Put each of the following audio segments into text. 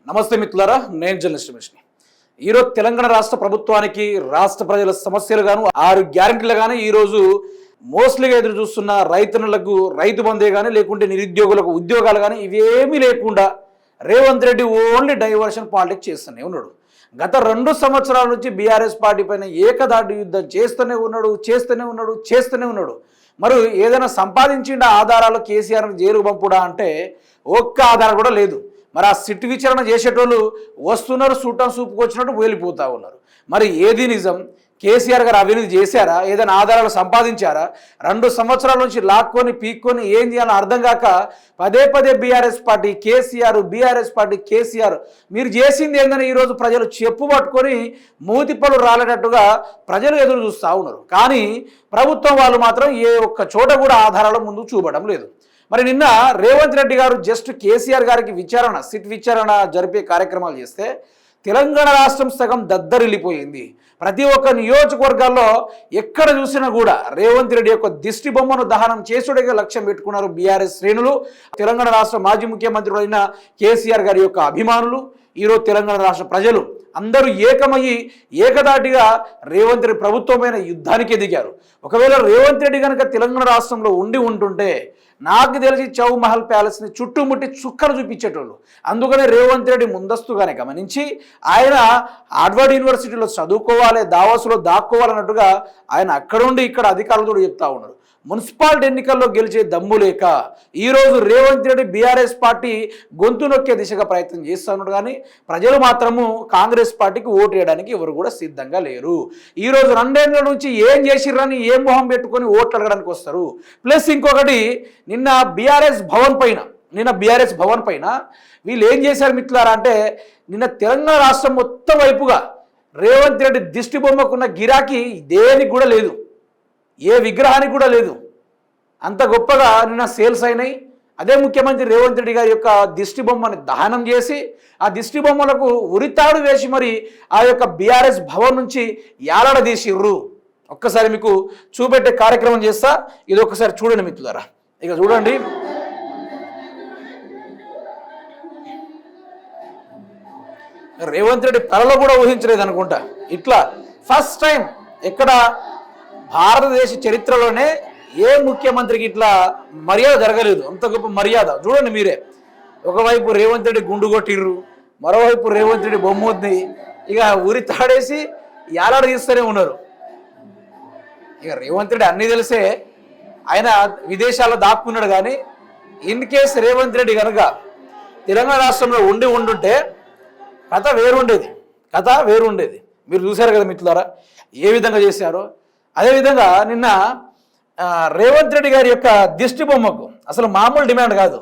నమస్తే మిత్రులారా, నేను జర్నలిస్ట్ రమేష్ని. ఈరోజు తెలంగాణ రాష్ట్ర ప్రభుత్వానికి రాష్ట్ర ప్రజల సమస్యలు గాను 6 గ్యారెంటీలు కానీ ఈరోజు మోస్ట్లీగా ఎదురు చూస్తున్న రైతన్నులకు రైతు బంధే కానీ లేకుంటే నిరుద్యోగులకు ఉద్యోగాలు కానీ ఇవేమీ లేకుండా Revanth Reddy only diversion politics చేస్తూనే ఉన్నాడు. గత 2 సంవత్సరాల నుంచి బీఆర్ఎస్ పార్టీ పైన ఏకదాటి యుద్ధం చేస్తూనే ఉన్నాడు. మరి ఏదైనా సంపాదించిన ఆధారాలు కేసీఆర్ జైలు పంపుడా అంటే ఒక్క ఆధారం కూడా లేదు. మరి ఆ సిట్ విచారణ చేసేటోళ్ళు వస్తున్నారు, సూటం సూపుకు వచ్చినట్టు వెళ్ళిపోతూ ఉన్నారు. మరి ఏది నిజం? కేసీఆర్ గారు అవినీతి చేశారా? ఏదైనా ఆధారాలు సంపాదించారా? 2 సంవత్సరాల నుంచి లాక్కొని పీక్కొని ఏం చేయాలో అర్థం కాక పదే బీఆర్ఎస్ పార్టీ కేసీఆర్ మీరు చేసింది ఏందని ఈరోజు ప్రజలు చెప్పు పట్టుకొని మూతిపళ్ళు రాలేటట్టుగా ప్రజలు ఎదురు చూస్తూ ఉన్నారు. కానీ ప్రభుత్వం వాళ్ళు మాత్రం ఏ ఒక్క చోట కూడా ఆధారాల ముందు చూపడం లేదు. మరి నిన్న రేవంత్ రెడ్డి గారు జస్ట్ కేసీఆర్ గారికి సిట్ విచారణ జరిపే కార్యక్రమాలు చేస్తే తెలంగాణ రాష్ట్రం సగం దద్దరిల్లిపోయింది. ప్రతి ఒక్క నియోజకవర్గాల్లో ఎక్కడ చూసినా కూడా రేవంత్ రెడ్డి యొక్క దిష్టి బొమ్మను దహనం చేసుడిగా లక్ష్యం పెట్టుకున్నారు బీఆర్ఎస్ శ్రేణులు. తెలంగాణ రాష్ట్ర మాజీ ముఖ్యమంత్రి అయిన కేసీఆర్ గారి యొక్క అభిమానులు, ఈరోజు తెలంగాణ రాష్ట్ర ప్రజలు అందరూ ఏకమయ్యి ఏకదాటిగా రేవంత్ రెడ్డి ప్రభుత్వమైన యుద్ధానికి దిగారు. ఒకవేళ రేవంత్ రెడ్డి కనుక తెలంగాణ రాష్ట్రంలో ఉంటుంటే నాకు తెలిసి చౌమహల్ ప్యాలెస్ని చుట్టుముట్టి చుక్కలు చూపించేటోళ్ళు. అందుకనే రేవంత్ రెడ్డి ముందస్తుగానే గమనించి ఆయన హార్వర్డ్ యూనివర్సిటీలో చదువుకోవాలి, దావోస్లో దాక్కోవాలన్నట్టుగా ఆయన అక్కడుండి ఇక్కడ అధికారులతో చెప్తా ఉన్నారు. మున్సిపాలిటీ ఎన్నికల్లో గెలిచే దమ్ము లేక ఈరోజు రేవంత్ రెడ్డి బీఆర్ఎస్ పార్టీ గొంతు నొక్కే దిశగా ప్రయత్నం చేస్తున్నారు. కానీ ప్రజలు మాత్రము కాంగ్రెస్ పార్టీకి ఓటు వేయడానికి ఎవరు కూడా సిద్ధంగా లేరు. ఈరోజు 2 ఏళ్ల నుంచి ఏం చేసిర్రని ఏం మొహం పెట్టుకొని ఓట్లు అడగడానికి వస్తారు. ప్లస్ ఇంకొకటి, నిన్న బీఆర్ఎస్ భవన్ పైన వీళ్ళు ఏం చేశారు మిత్రులారా అంటే, నిన్న తెలంగాణ రాష్ట్రం మొత్తం వైపుగా రేవంత్ రెడ్డి దిష్టి బొమ్మకున్న గిరాకీ దేనికి కూడా లేదు, ఏ విగ్రహానికి కూడా లేదు. అంత గొప్పగా నిన్న సేల్స్ అయినాయి. అదే ముఖ్యమంత్రి రేవంత్ రెడ్డి గారి యొక్క దిష్టి బొమ్మని దహనం చేసి ఆ దిష్టి బొమ్మలకు ఉరితాడు వేసి మరి ఆ యొక్క బీఆర్ఎస్ భవన్ నుంచి యాలాడదీసిర్రు. ఒక్కసారి మీకు చూపెట్టే కార్యక్రమం చేస్తా, ఇది ఒక్కసారి చూడండి మిత్రులారా. ఇక చూడండి, రేవంత్ రెడ్డి కలలో కూడా ఊహించలేదు అనుకుంటా. ఇట్లా ఫస్ట్ టైం ఎక్కడ భారతదేశ చరిత్రలోనే ఏ ముఖ్యమంత్రికి ఇట్లా మర్యాద జరగలేదు. అంత గొప్ప మర్యాద చూడండి మీరే. ఒకవైపు రేవంత్ రెడ్డి గుండు కొట్టిర్రు, మరోవైపు రేవంత్ రెడ్డి బొమ్మొద్ది ఇక ఉరి తాడేసి యాలాడ తీస్తూనే ఉన్నారు. ఇక రేవంత్ రెడ్డి అన్నీ తెలిసే ఆయన విదేశాల్లో దాక్కున్నాడు. కానీ ఇన్ కేస్ రేవంత్ రెడ్డి కనుక తెలంగాణ రాష్ట్రంలో ఉండుంటే కథ వేరుండేది. మీరు చూశారు కదా మిత్రులారా ఏ విధంగా చేశారో. అదేవిధంగా నిన్న రేవంత్ రెడ్డి గారి యొక్క దిష్టి బొమ్మకు అసలు మామూలు డిమాండ్ కాదు.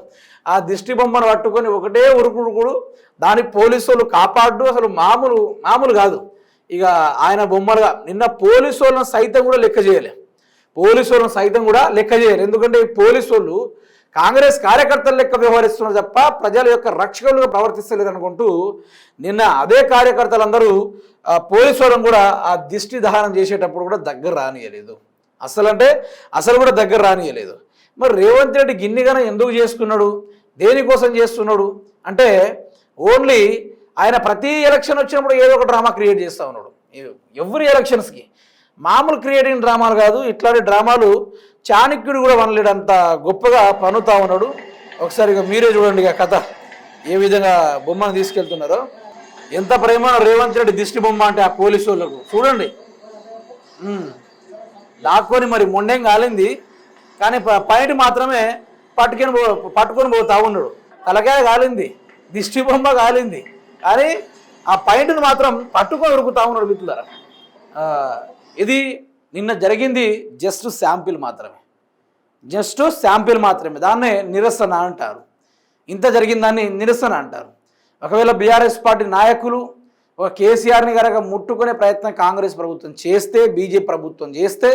ఆ దిష్టి బొమ్మను పట్టుకొని ఒకటే ఉరుకుడు, దానికి పోలీసు వాళ్ళు కాపాడు, అసలు మామూలు కాదు. ఇక ఆయన బొమ్మలుగా నిన్న పోలీసు వాళ్ళని సైతం కూడా లెక్క చేయలే. ఎందుకంటే ఈ పోలీసు వాళ్ళు కాంగ్రెస్ కార్యకర్తల లెక్క వ్యవహరిస్తున్నారు తప్ప ప్రజల యొక్క రక్షకులుగా ప్రవర్తిస్తలేదు అనుకుంటూ నిన్న అదే కార్యకర్తలందరూ పోలీసు వాళ్ళని కూడా ఆ దిష్టి దహనం చేసేటప్పుడు కూడా దగ్గర రానియలేదు. అసలు కూడా దగ్గర రానియలేదు. మరి రేవంత్ రెడ్డి గిన్నిగానే ఎందుకు చేసుకున్నాడు, దేనికోసం చేస్తున్నాడు అంటే, ఓన్లీ ఆయన ప్రతి ఎలక్షన్ వచ్చినప్పుడు ఏదో ఒక డ్రామా క్రియేట్ చేస్తూ ఉన్నాడు. ఎవ్రీ ఎలక్షన్స్కి మామూలు క్రియేటింగ్ డ్రామాలు కాదు, ఇట్లాంటి డ్రామాలు చాణక్యుడు కూడా వనలేడంత గొప్పగా పన్నుతా ఉన్నాడు. ఒకసారి ఇక మీరే చూడండి ఇక కథ ఏ విధంగా బొమ్మను తీసుకెళ్తున్నారో. ఎంత ప్రేమ రేవంత్ రెడ్డి దిష్టి బొమ్మ అంటే ఆ పోలీసు వాళ్ళకు చూడండి. లాక్కొని మరి మొండేం కాలింది, కానీ పైన మాత్రమే పట్టుకొని పోతా ఉన్నాడు. తలకాయ కాలింది, దిష్టి బొమ్మ కాలింది, కానీ ఆ పాయింట్ను మాత్రం పట్టుకొని ఉరుకుతా ఉన్నాడు మిత్రులారా. ఇది నిన్న జరిగింది జస్ట్ శాంపిల్ మాత్రమే. దాన్నే నిరసన అంటారు. ఇంత జరిగిందాన్ని నిరసన అంటారు. ఒకవేళ బీఆర్ఎస్ పార్టీ నాయకులు ఒక కేసీఆర్ని కనుక ముట్టుకునే ప్రయత్నం కాంగ్రెస్ ప్రభుత్వం చేస్తే, బీజేపీ ప్రభుత్వం చేస్తే,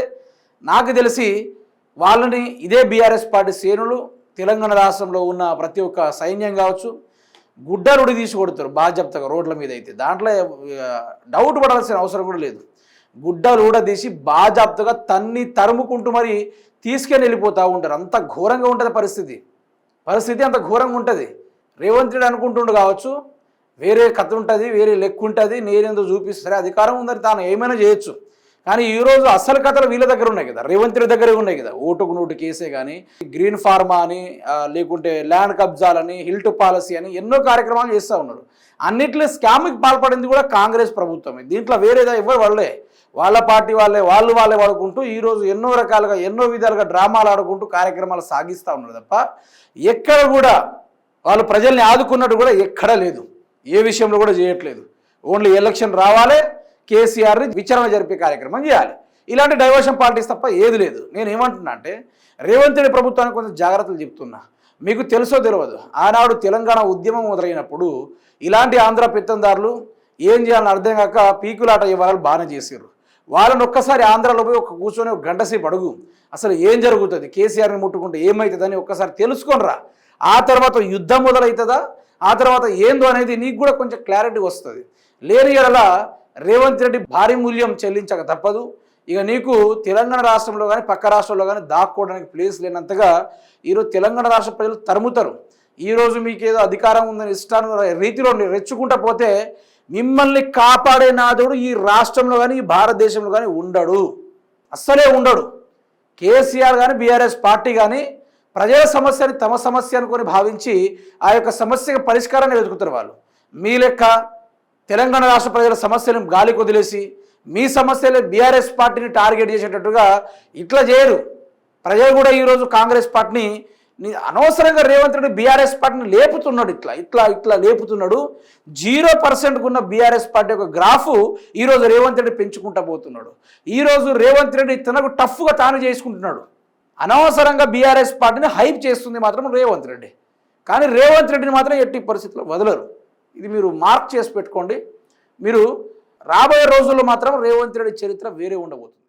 నాకు తెలిసి వాళ్ళని ఇదే బీఆర్ఎస్ పార్టీ శ్రేణులు తెలంగాణ రాష్ట్రంలో ఉన్న ప్రతి ఒక్క సైన్యం కావచ్చు గుడ్డలుడి తీసి కొడతారు బాధ్యతగా రోడ్ల మీద. అయితే దాంట్లో డౌట్ పడాల్సిన అవసరం కూడా లేదు. గుడ్డలు కూడా తీసి బాజాప్తగా తరుముకుంటూ మరి తీసుకెళ్ళి వెళ్ళిపోతూ ఉంటారు. అంత ఘోరంగా ఉంటుంది పరిస్థితి అంత ఘోరంగా ఉంటుంది. రేవంత్ రెడ్డి అనుకుంటుండు కావచ్చు వేరే కథ ఉంటుంది, వేరే లెక్క ఉంటుంది, నేనేందో చూపిస్తే అధికారం ఉందని తాను ఏమైనా చేయొచ్చు. కానీ ఈరోజు అసలు కథలు వీళ్ళ దగ్గర ఉన్నాయి కదా, రేవంత్ రెడ్డి దగ్గరే ఉన్నాయి కదా. ఓటుకు నోటు కేసే కానీ, గ్రీన్ ఫార్మా అని, లేకుంటే ల్యాండ్ కబ్జాలని, హిల్ట్ పాలసీ అని ఎన్నో కార్యక్రమాలు చేస్తూ ఉన్నారు. అన్నిట్లో స్కామ్కి పాల్పడింది కూడా కాంగ్రెస్ ప్రభుత్వమే. దీంట్లో వేరేదా ఎవరు వాళ్ళే, వాళ్ళ పార్టీ వాళ్ళే వాడుకుంటూ ఈరోజు ఎన్నో రకాలుగా ఎన్నో విధాలుగా డ్రామాలు ఆడుకుంటూ కార్యక్రమాలు సాగిస్తూ ఉన్నారు తప్ప ఎక్కడ కూడా వాళ్ళు ప్రజల్ని ఆదుకున్నట్టు కూడా ఎక్కడా లేదు. ఏ విషయంలో కూడా చేయట్లేదు. ఓన్లీ ఎలక్షన్ రావాలి, కేసీఆర్ని విచారణ జరిపే కార్యక్రమం చేయాలి. ఇలాంటి డైవర్షన్ పాలిటిక్స్ తప్ప ఏది లేదు. నేను ఏమంటున్నా అంటే రేవంత్ రెడ్డి ప్రభుత్వానికి కొంచెం జాగ్రత్తలు చెప్తున్నా. మీకు తెలుసో తెలియదు, ఆనాడు తెలంగాణ ఉద్యమం మొదలైనప్పుడు ఇలాంటి ఆంధ్ర పెత్తందారులు ఏం చేయాలని అర్థం కాక పీకులాట ఇవ్వాలని బాగానే చేశారు. వాళ్ళని ఒక్కసారి ఆంధ్రాలో పోయి కూర్చొని ఒక గంట సేపు అడుగు, అసలు ఏం జరుగుతుంది, కేసీఆర్ని ముట్టుకుంటే ఏమవుతుందని ఒక్కసారి తెలుసుకొనిరా. ఆ తర్వాత యుద్ధం మొదలవుతుందా, ఆ తర్వాత ఏందో అనేది నీకు కూడా కొంచెం క్లారిటీ వస్తుంది. లేని ఎడల రేవంత్ రెడ్డి భారీ మూల్యం చెల్లించక తప్పదు. ఇక నీకు తెలంగాణ రాష్ట్రంలో కానీ పక్క రాష్ట్రంలో కానీ దాక్కోవడానికి ప్లేస్ లేనంతగా ఈరోజు తెలంగాణ రాష్ట్ర ప్రజలు తరుముతారు. ఈరోజు మీకు ఏదో అధికారం ఉందని ఇష్టాను రీతిలో రెచ్చుకుంటా పోతే మిమ్మల్ని కాపాడే నాదుడు ఈ రాష్ట్రంలో కానీ ఈ భారతదేశంలో కానీ ఉండడు, అస్సలే ఉండడు. కేసీఆర్ కానీ బీఆర్ఎస్ పార్టీ కానీ ప్రజల సమస్యని తమ సమస్య అనుకొని భావించి ఆ యొక్క సమస్యకు పరిష్కారాన్ని వెతుకుతారు. వాళ్ళు మీ లెక్క తెలంగాణ రాష్ట్ర ప్రజల సమస్యలను గాలికి వదిలేసి మీ సమస్యలే బీఆర్ఎస్ పార్టీని టార్గెట్ చేసేటట్టుగా ఇట్లా చేయరు. ప్రజలు కూడా ఈరోజు కాంగ్రెస్ పార్టీని అనవసరంగా రేవంత్ రెడ్డి బీఆర్ఎస్ పార్టీని లేపుతున్నాడు, ఇట్లా లేపుతున్నాడు. 0% ఉన్న బీఆర్ఎస్ పార్టీ యొక్క గ్రాఫ్ ఈరోజు రేవంత్ రెడ్డి పెంచుకుంటా పోతున్నాడు. ఈరోజు రేవంత్ రెడ్డి తనకు టఫ్గా తాను చేసుకుంటున్నాడు. అనవసరంగా బీఆర్ఎస్ పార్టీని హైప్ చేస్తుంది మాత్రం రేవంత్ రెడ్డి. కానీ రేవంత్ రెడ్డిని మాత్రం ఎట్టి పరిస్థితుల్లో వదలరు. ఇది మీరు మార్క్ చేసి పెట్టుకోండి. మీరు రాబోయే రోజుల్లో మాత్రం రేవంత్ రెడ్డి చరిత్ర వేరే ఉండబోతుంది.